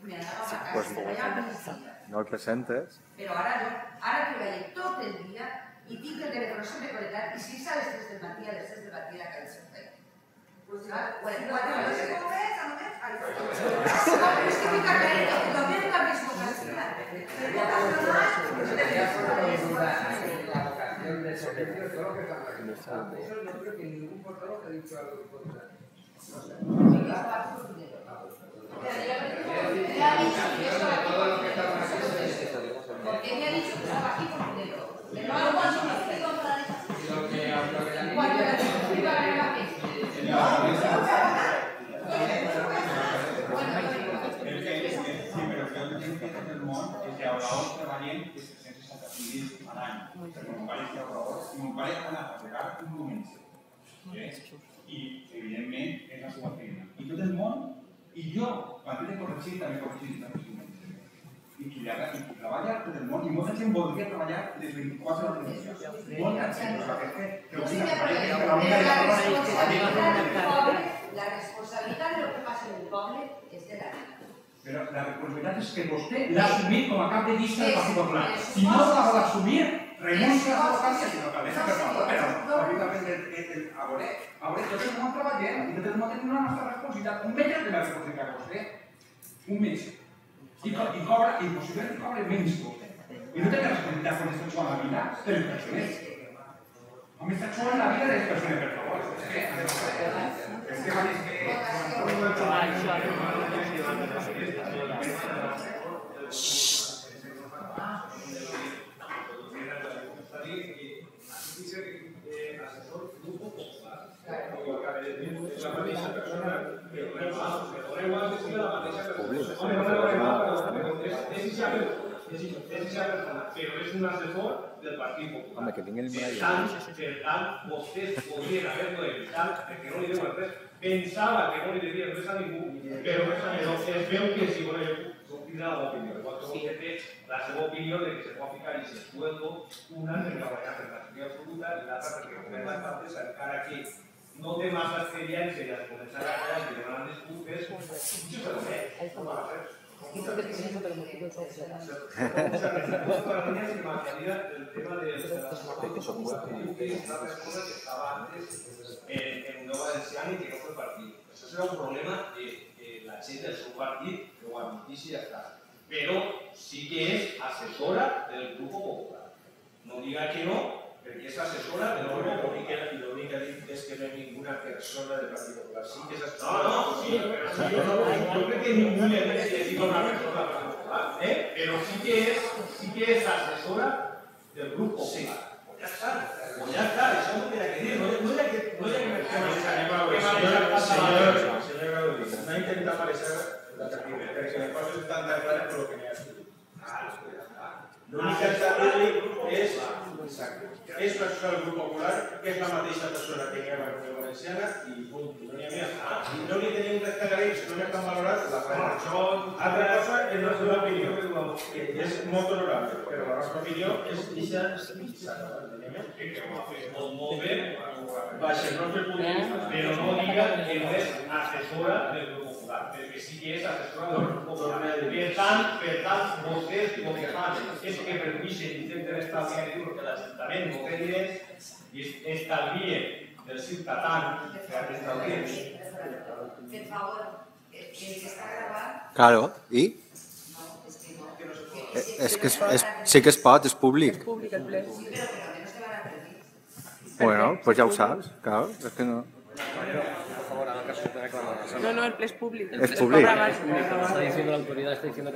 me anava a Pues casa, treballava a medicina. no el presentes. Però ara no, ara treballo tot el dia i tinc el telèfon sempre connectat i si és a les 3 del matí, a les 3 del matí la cançó feina. Pues clar, o a les 4 de la tarda. No, es que fica clarito, que todavía no la mismo cantidad. La vocación del servicio, todo lo que está manifestando. Eso no creo que ningún portavoz ha dicho algo contra. Porque me ha dicho que estaba aquí por dinero. Que ahorradors treballem de 360 dies a l'any. Perquè mon pare és ahorrador i mon pare ha anat a pegar un diumenge. I, evidentment, és la seva feina. I tot el món, i jo, quan he de corregir, també corregir els diumenges. I qui treballa tot el món, i molta gent voldria treballar les 24 hores del dia. Molta gent, la responsabilitat de lo que passa en el poble és de la vida. Però la responsabilitat és que vostè l'ha assumit com a cap de llista del Partit Popular. Si no la vol assumir, renuncia a la alcaldessa, sinó alcaldessa, per favor, però lògicament a veure, tot el món treballem i tot el món tenim la nostra responsabilitat. Un metge té la responsabilitat que vostè. Un metge. I cobra, i possiblement cobra menys que vostè. I no té la responsabilitat quan està jugant la vida de les persones. Home, està jugant la vida de les persones, per favor. És que però és un assessor del Partit Popular. Home, que tingui el Per tant, vostès podrien haver-lo evitat perquè no li deuen res. Pensava que no li devien res a ningú, però es veu que si jo puc cridar l'opinió. Qualsevol que té la seva opinió de que se pot ficar i se sueldo, una perquè va guanyar per majoria absoluta i l'altra perquè el govern d'Estats, encara que no té massa experiència i es començarà a treballar i demanar disculpes, potser se lo ve, no va a fer. Muchas veces el tema de las cosas que estaba antes en Unió Valenciana y que no fue partido. Eso será un problema de la gente del seu partit, que ho admitís i ja està. Però sí que és assessora del Grupo Popular. No diga que no, perquè és assessora del Grupo Popular. Y lo único que dice es que no hay ninguna persona del Partido Popular. Sí que es assessora. No, sí, però yo creo que ningú le dice una persona del Partido Popular. Pero sí que es assessora del Grupo Popular. Ya está, eso no tiene que decir. No hay que Señor Rodríguez, no intenta aparecer la tarjeta, porque las cosas están tan claras por lo que me has dicho. Lo únic que està és una persona del Grup Popular, que és la mateixa persona que hi ha a la Unió Valenciana i punt, no n'hi ha més. I no li tenim res que agrair, si no n'hi estan valorant, la feina. Altra cosa és la seva opinió, que és molt honorable, però la nostra opinió és deixar molt bé, baixa el nostre punt de vista, però no diga que no és assessora del Grup Popular, perquè sí que és assessora del Grup Popular. Per tant, vostès el que fan és que permisen i intenten establir que l'Ajuntament no té diners i estalvien dels ciutadans per establir. Per favor, el que està gravant... Claro, ¿y? No, és que no. Es que sí que es pot, és públic. Sí, però que també no se van a perdir. Bueno, pues ya ho saps, claro, es que no... No, el ple es público. Es público. Está diciendo la autoridad, está diciendo